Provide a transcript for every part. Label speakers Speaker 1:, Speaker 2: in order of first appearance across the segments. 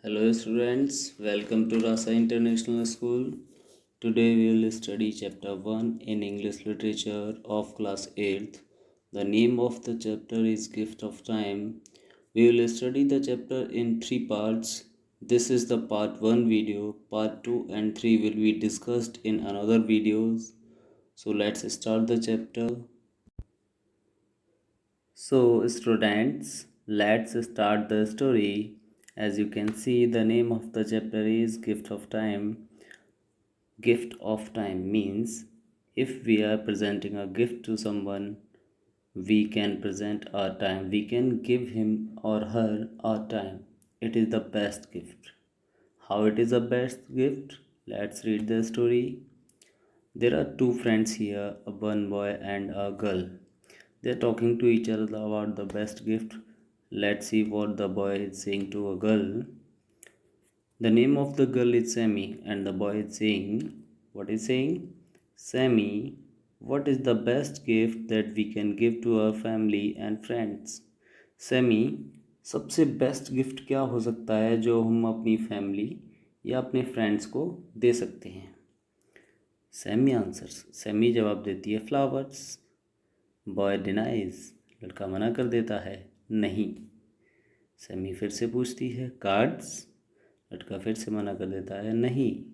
Speaker 1: Hello students, welcome to Rasa International School. Today we will study chapter 1 in English literature of class 8th. The name of the chapter is Gift of Time. We will study the chapter in 3 parts. This is the part 1 video. Part 2 and 3 will be discussed in another videos. So let's start the chapter. So, students, let's start the story. As you can see, the name of the chapter is Gift of Time. Gift of time means if we are presenting a gift to someone, we can present our time. We can give him or her our time. It is the best gift. How it is the best gift? Let's read the story. There are two friends here, a one boy and a girl. They're talking to each other about the best gift. Let's see what the boy is saying to a girl. The name of the girl is Sammy, and the boy is saying, what is saying? Sammy, what is the best gift that we can give to our family and friends? Sammy, सबसे best gift क्या हो सकता है जो हम अपनी family या अपने फ्रेंड्स को दे सकते हैं? सैमी आंसर्स, सैमी जवाब देती है फ्लावर्स. बॉय डिनाइज, लड़का मना कर देता है नहीं. सैमी फिर से पूछती है कार्ड्स, लड़का फिर से मना कर देता है नहीं.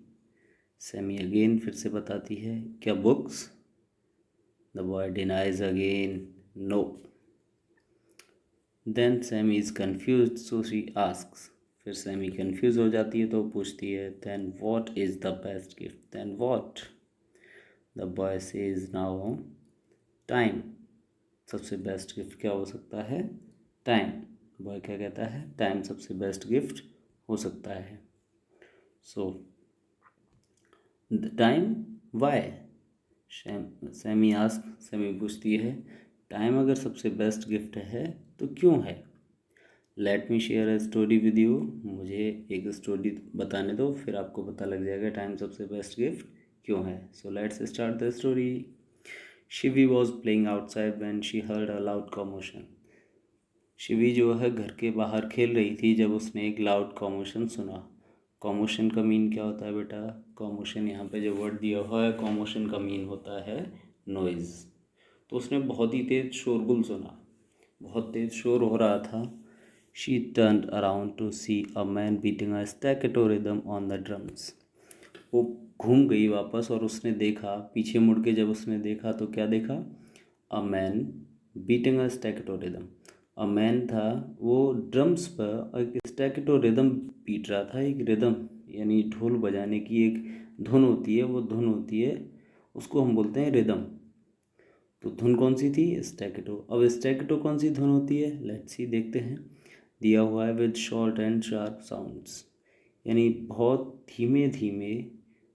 Speaker 1: सैमी अगेन फिर से बताती है क्या books? The boy denies again no. Then Sammy is confuse so she asks, फिर सैमी कन्फ्यूज हो जाती है तो पूछती है then what is the best gift? Then what? The boy says now time. सबसे बेस्ट गिफ्ट क्या हो सकता है? टाइम. बॉय क्या कहता है? टाइम सबसे बेस्ट गिफ्ट हो सकता है. So the time why? Sammy ask, Sammy पूछती है टाइम अगर सबसे बेस्ट गिफ्ट है तो क्यों है? Let me share a story with you. मुझे एक स्टोरी बताने दो, फिर आपको पता लग जाएगा टाइम सबसे बेस्ट गिफ्ट क्यों है. So let's start the story. Shivi was playing outside when she heard a loud commotion. Shivi जो है घर के बाहर खेल रही थी जब उसने एक लाउड कॉमोशन सुना. कॉमोशन का मीन क्या होता है बेटा? कॉमोशन यहाँ पे जो वर्ड दिया हुआ है, कॉमोशन का मीन होता है नॉइज़. तो उसने बहुत ही तेज़ शोरगुल सुना, बहुत तेज़ शोर हो रहा था. She turned around to see a man beating a staccato rhythm on the drums. वो घूम गई वापस और उसने देखा, पीछे मुड़ के जब उसने देखा तो क्या देखा? A man beating a staccato rhythm. A man था, वो ड्रम्स पर एक स्टैकेटो रिदम पीट रहा था. एक रिदम यानी ढोल बजाने की एक धुन होती है, वो धुन होती है, उसको हम बोलते हैं रिदम. तो धुन कौन सी थी? स्टैकेटो. अब स्टैकेटो कौन सी धुन होती है? लेट्स सी, देखते हैं. दिया हुआ है with short and sharp sounds, यानी बहुत धीमे धीमे.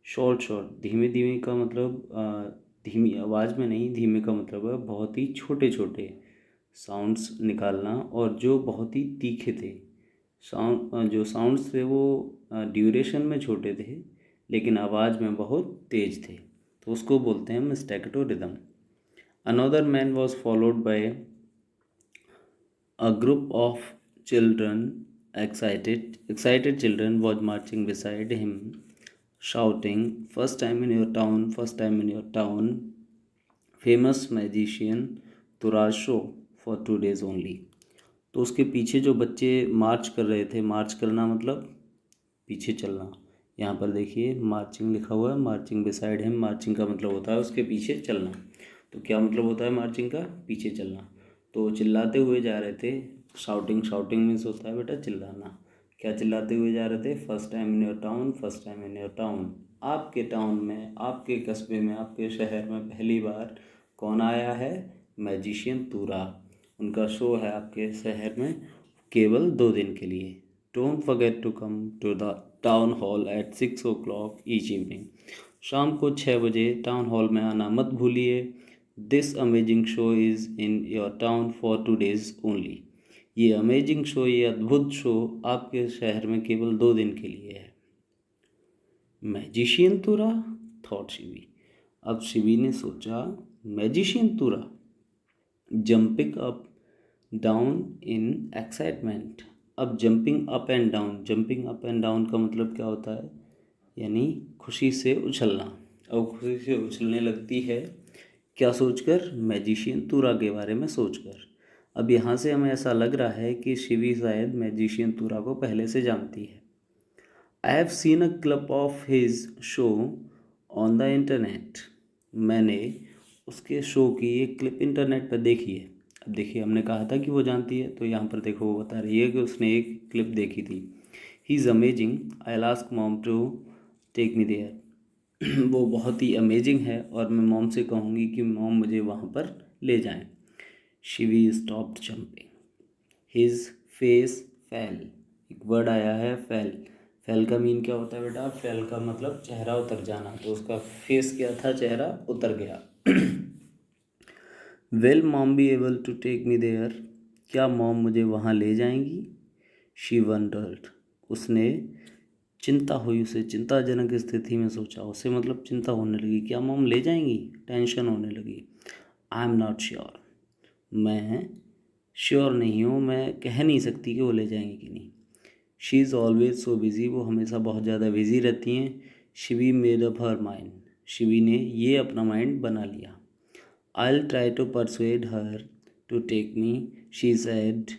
Speaker 1: शॉर्ट शॉर्ट, धीमे धीमे का मतलब धीमी आवाज़ में नहीं, धीमे का मतलब है बहुत ही छोटे छोटे साउंड्स निकालना, और जो बहुत ही तीखे थे. साउंड जो साउंड्स थे वो ड्यूरेशन में छोटे थे लेकिन आवाज़ में बहुत तेज़ थे, तो उसको बोलते हैं हम staccato rhythm. Another man was followed by a group of children. Excited children was marching beside him, shouting, first time in your town, first time in your town, famous magician Turaj show for 2 days only. तो उसके पीछे जो बच्चे मार्च कर रहे थे, मार्च करना मतलब पीछे चलना. यहाँ पर देखिए मार्चिंग लिखा हुआ है, मार्चिंग बिसाइड हिम. मार्चिंग का मतलब होता है उसके पीछे चलना. तो क्या मतलब होता है मार्चिंग का? पीछे चलना. तो चिल्लाते हुए जा रहे थे. शाउटिंग, शाउटिंग मीन्स होता है बेटा चिल्लाना. क्या चिल्लाते हुए जा रहे थे? First time in your town, first time in your town. आपके टाउन में, आपके कस्बे में, आपके शहर में पहली बार कौन आया है? मैजिशियन तूरा. उनका शो है आपके शहर में केवल 2 दिन के लिए. Don't forget to come to the town hall at 6 o'clock each evening. शाम को 6 बजे टाउन हॉल में आना मत भूलिए. This amazing show is in your town for 2 days only. ये अमेजिंग शो, ये अद्भुत शो आपके शहर में केवल 2 दिन के लिए है. Magician Tura, thought Shivi. अब शिवी ने सोचा magician Tura. Jumping up down in excitement. अब jumping up and down, jumping up and down का मतलब क्या होता है, यानी खुशी से उछलना। अब खुशी से उछलने लगती है, क्या सोचकर, मैजिशियन तूरा के बारे में सोचकर। अब यहाँ से हमें ऐसा लग रहा है कि शिवी शायद मैजिशियन तूरा को पहले से जानती है। I have seen a clip of his show on the internet. मैंने उसके शो की एक क्लिप इंटरनेट पर देखी है। अब देखिए, हमने कहा था कि वो जानती है, तो यहाँ पर देखो वो बता रही है कि उसने एक क्लिप देखी थी। He is amazing, I will ask mom to take me there. वो बहुत ही अमेजिंग है और मैं मॉम से कहूँगी कि मॉम मुझे वहाँ पर ले जाएं। Shivi stopped jumping, his face fail. एक वर्ड आया है फेल। फेल का मीन क्या होता है बेटा, फेल का मतलब चेहरा उतर जाना, तो उसका फेस क्या था, चेहरा उतर गया। Will mom be able to take me there, क्या मॉम मुझे वहाँ ले जाएंगी। शी वंडर्ड, उसने चिंता हुई, उसे चिंताजनक स्थिति में सोचा, उसे मतलब चिंता होने लगी, क्या मॉम ले जाएंगी, टेंशन होने लगी। आई एम नॉट श्योर, मैं श्योर नहीं हूँ, मैं कह नहीं सकती कि वो ले जाएंगी कि नहीं। She is always so busy, वो हमेशा बहुत ज़्यादा बिज़ी रहती हैं। Shivi made up her mind, Shivi ने ये अपना माइंड बना लिया। I will try to persuade her to take me, she said.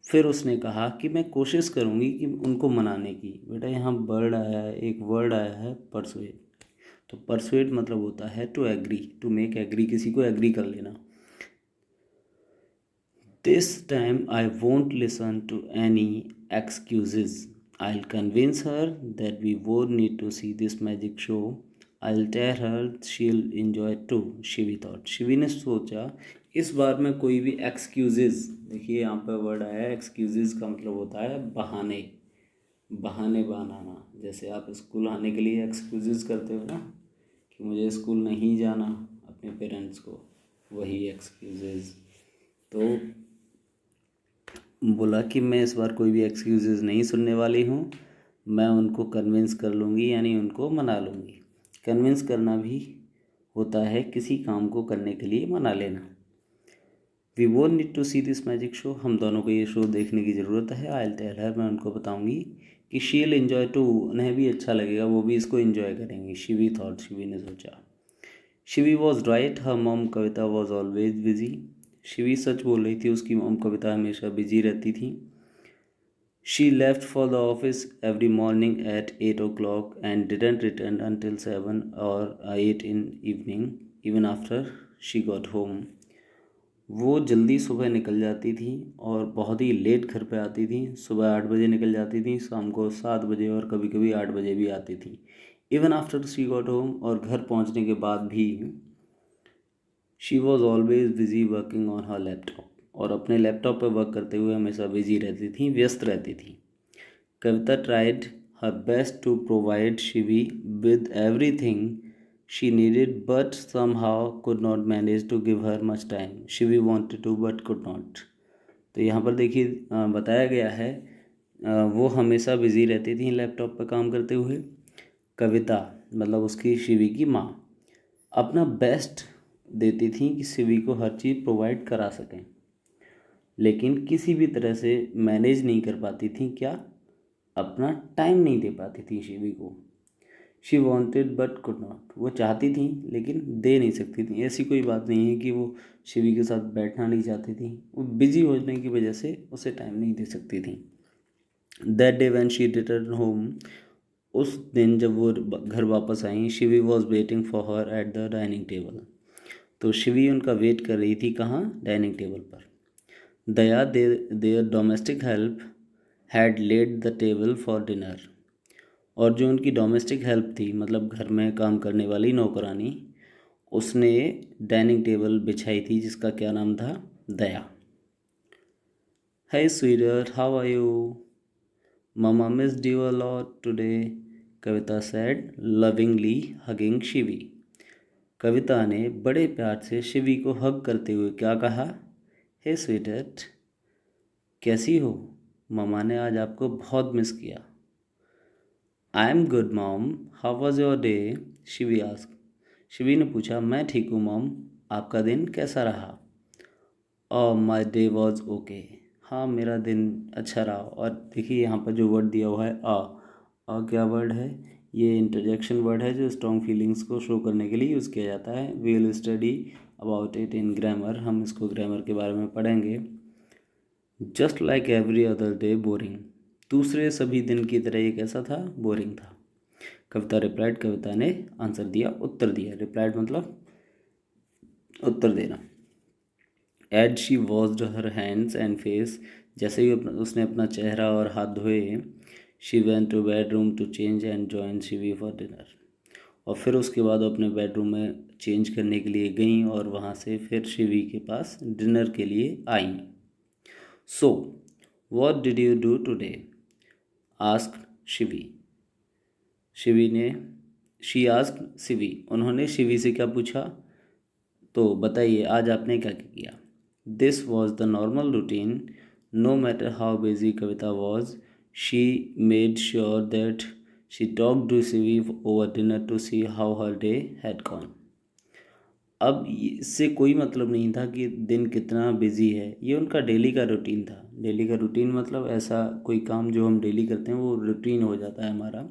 Speaker 1: फिर उसने कहा कि मैं कोशिश करूँगी कि उनको मनाने की। बेटा यहाँ वर्ड आया है, एक वर्ड आया है परसुएड। तो परसुएड मतलब होता है to agree, to make agree, किसी को एग्री कर लेना। This time I won't listen to any excuses. I'll convince her that we both need to see this magic show. I'll tell her she'll enjoy it too, Shivi thought. Shivi ने सोचा इस बार मैं कोई भी excuses, देखिए यहाँ पर वर्ड आया है excuses का मतलब होता है बहाने, बहाने बनाना। जैसे आप स्कूल आने के लिए excuses करते हो ना, कि मुझे स्कूल नहीं जाना अपने पेरेंट्स को, वही excuses। तो बोला कि मैं इस बार कोई भी एक्सक्यूज़ेस नहीं सुनने वाली हूँ, मैं उनको कन्विंस कर लूँगी, यानी उनको मना लूँगी। कन्विंस करना भी होता है किसी काम को करने के लिए मना लेना। We won't need to see this magic show, हम दोनों को ये शो देखने की ज़रूरत है। आई विल टेल हर, मैं उनको बताऊँगी कि शी विल एंजॉय टू, उन्हें भी अच्छा लगेगा, वो भी इसको एंजॉय करेंगी। शिवी थॉट, शिवी ने सोचा। Shivi was right, her mom Kavita was always busy. Shivi सच बोल रही थी, उसकी मॉम कविता हमेशा बिजी रहती थी। She left for the office every morning at 8 o'clock and didn't return until 7 or 8 in evening, even after she got home. वो जल्दी सुबह निकल जाती थी और बहुत ही लेट घर पे आती थी। सुबह 8 बजे निकल जाती थी, शाम को 7 बजे और कभी कभी 8 बजे भी आती थी। Even after she got home, और घर पहुंचने के बाद भी she was always busy working on her laptop, और अपने लैपटॉप पर वर्क करते हुए हमेशा बिजी रहती थी, व्यस्त रहती थी। Kavita tried her best to provide Shivi with everything she needed, but somehow could not manage to give her much time. Shivi wanted to but could not. तो यहाँ पर देखिए बताया गया है, वो हमेशा बिजी रहती थी लैपटॉप पर काम करते हुए। कविता मतलब उसकी शिवी की माँ अपना बेस्ट देती थी कि शिवी को हर चीज़ प्रोवाइड करा सकें, लेकिन किसी भी तरह से मैनेज नहीं कर पाती थी, क्या, अपना टाइम नहीं दे पाती थी शिवी को। She wanted but could not, वो चाहती थी लेकिन दे नहीं सकती थी। ऐसी कोई बात नहीं है कि वो शिवी के साथ बैठना नहीं चाहती थी, वो बिजी होने की वजह से उसे टाइम नहीं दे सकती थी। That day when she return home, उस दिन जब वो घर वापस आई, Shivi was waiting for her at the dining table. तो शिवी उनका वेट कर रही थी, कहाँ, डाइनिंग टेबल पर। दया their domestic help had laid the table for dinner, और जो उनकी डोमेस्टिक हेल्प थी, मतलब घर में काम करने वाली नौकरानी, उसने डाइनिंग टेबल बिछाई थी, जिसका क्या नाम था, दया। Hey sweetheart, how are you? Mama missed you a lot today, Kavita said, lovingly hugging Shivi. कविता ने बड़े प्यार से शिवी को हग करते हुए क्या कहा, हे स्वीटहार्ट, कैसी हो, ममा ने आज आपको बहुत मिस किया। I am good mom, how was your day, Shivi ask. Shivi ने पूछा, मैं ठीक हूँ मॉम, आपका दिन कैसा रहा। ओह माई डे वॉज ओके, हाँ मेरा दिन अच्छा रहा। और देखिए यहाँ पर जो वर्ड दिया हुआ है अ क्या वर्ड है, ये इंटरजेक्शन वर्ड है जो स्ट्रॉन्ग फीलिंग्स को शो करने के लिए यूज़ किया जाता है। We will study about it in grammar, हम इसको ग्रामर के बारे में पढ़ेंगे। Just like every other day boring, दूसरे सभी दिन की तरह ये कैसा था, बोरिंग था। कविता रिप्लाइड, कविता ने आंसर दिया, उत्तर दिया। रिप्लाइड मतलब उत्तर देना। As she washed her hands and face, जैसे ही उसने अपना चेहरा और हाथ धोए, she went to bedroom to change and join Shivi for dinner, और फिर उसके बाद वो अपने बेडरूम में चेंज करने के लिए गई और वहाँ से फिर शिवी के पास डिनर के लिए आई। So what did you do today, asked Shivi. Shivi ने, शी आस्क्ड शिवी, उन्होंने शिवी से क्या पूछा, तो बताइए आज आपने क्या किया। This was the normal routine, no matter how busy Kavita was, she made sure that she talk to Shivi over dinner to see how her day had gone. अब इससे कोई मतलब नहीं था कि दिन कितना बिजी है, ये उनका डेली का रूटीन था। डेली का रूटीन मतलब ऐसा कोई काम जो हम डेली करते हैं वो रूटीन हो जाता है हमारा।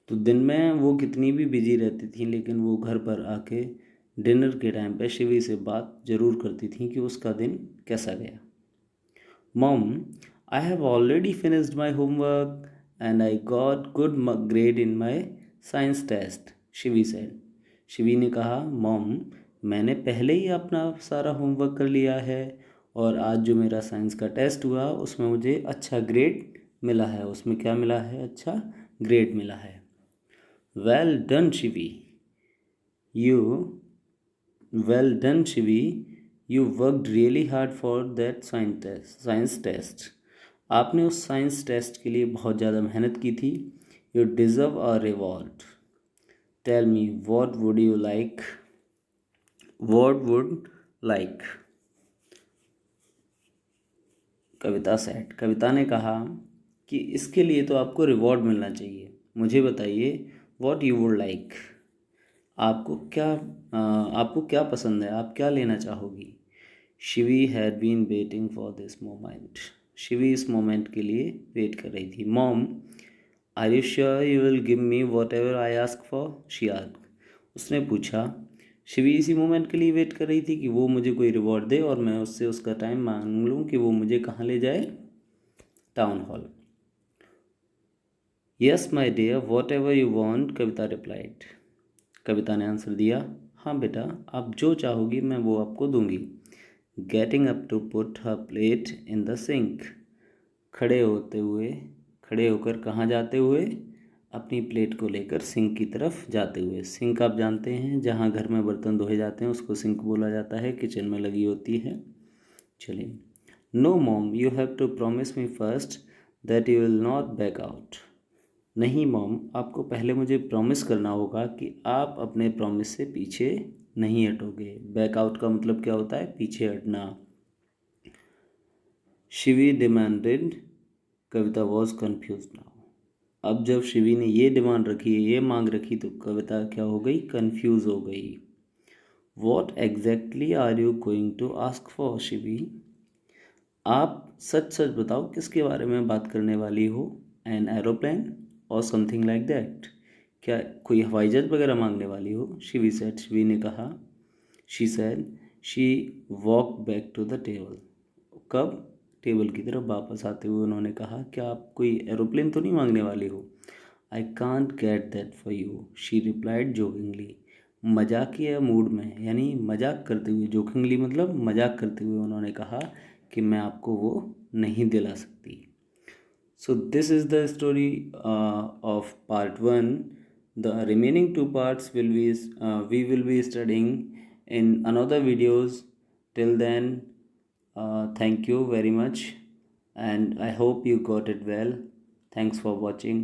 Speaker 1: तो दिन में वो कितनी भी बिजी रहती थी लेकिन वो घर पर आके डिनर के टाइम पे शिवी से बात ज़रूर करती थी कि उसका दिन कैसा गया। Mom, I have already finished my homework and I got good grade in my science test, Shivi said. Shivi ने कहा, मॉम मैंने पहले ही अपना सारा होमवर्क कर लिया है और आज जो मेरा साइंस का टेस्ट हुआ उसमें मुझे अच्छा ग्रेड मिला है। उसमें क्या मिला है, अच्छा ग्रेड मिला है। Well done Shivi, you well done Shivi, you worked really hard for that science test. आपने उस साइंस टेस्ट के लिए बहुत ज़्यादा मेहनत की थी। You deserve a reward, tell me what would you like, what would like. Kavita said, Kavita ने कहा कि इसके लिए तो आपको रिवॉर्ड मिलना चाहिए, मुझे बताइए व्हाट यू वुड लाइक, आपको क्या पसंद है, आप क्या लेना चाहोगी। Shivi had been waiting for this moment, Shivi इस मोमेंट के लिए वेट कर रही थी। Mom, are you sure you will give me whatever I ask for, she asked, उसने पूछा। शिवी इसी मोमेंट के लिए वेट कर रही थी कि वो मुझे कोई रिवॉर्ड दे और मैं उससे उसका टाइम मांग लूँ कि वो मुझे कहाँ ले जाए, town hall. Yes my dear, whatever you want, Kavita replied, Kavita ने आंसर दिया, हाँ बेटा आप जो चाहोगी मैं वो आपको दूंगी। Getting up to put her plate in the sink, खड़े होकर कहाँ जाते हुए, अपनी प्लेट को लेकर सिंक की तरफ जाते हुए। सिंक आप जानते हैं जहाँ घर में बर्तन धोए जाते हैं उसको सिंक बोला जाता है, किचन में लगी होती है। चलिए, no mom you have to promise me first that you will not back out, नहीं मॉम आपको पहले मुझे प्रॉमिस करना होगा कि आप अपने प्रॉमिस से पीछे नहीं हटोगे। बैक आउट का मतलब क्या होता है, पीछे हटना। Shivi demanded, Kavita was confuse now. अब जब शिवी ने ये डिमांड रखी, ये मांग रखी, तो कविता क्या हो गई, कन्फ्यूज हो गई। What exactly are you going to ask for Shivi, आप सच सच बताओ किसके बारे में बात करने वाली हो, एन एरोप्लेन और समथिंग लाइक दैट, क्या कोई हवाई जहाज वगैरह मांगने वाली हो। शिवी सेड, शिवी ने कहा। She said, she walk back to the table, कब, टेबल की तरफ वापस आते हुए उन्होंने कहा, क्या आप कोई एरोप्लेन तो नहीं मांगने वाली हो। I can't get that for you, she replied jokingly, मजाकिया मूड में यानी मजाक करते हुए, जोकिंगली मतलब मजाक करते हुए उन्होंने कहा कि मैं आपको वो नहीं दिला सकती। So this is the story of part 1. The remaining two parts we will be studying in another videos. Till then, thank you very much, and I hope you got it well. Thanks for watching.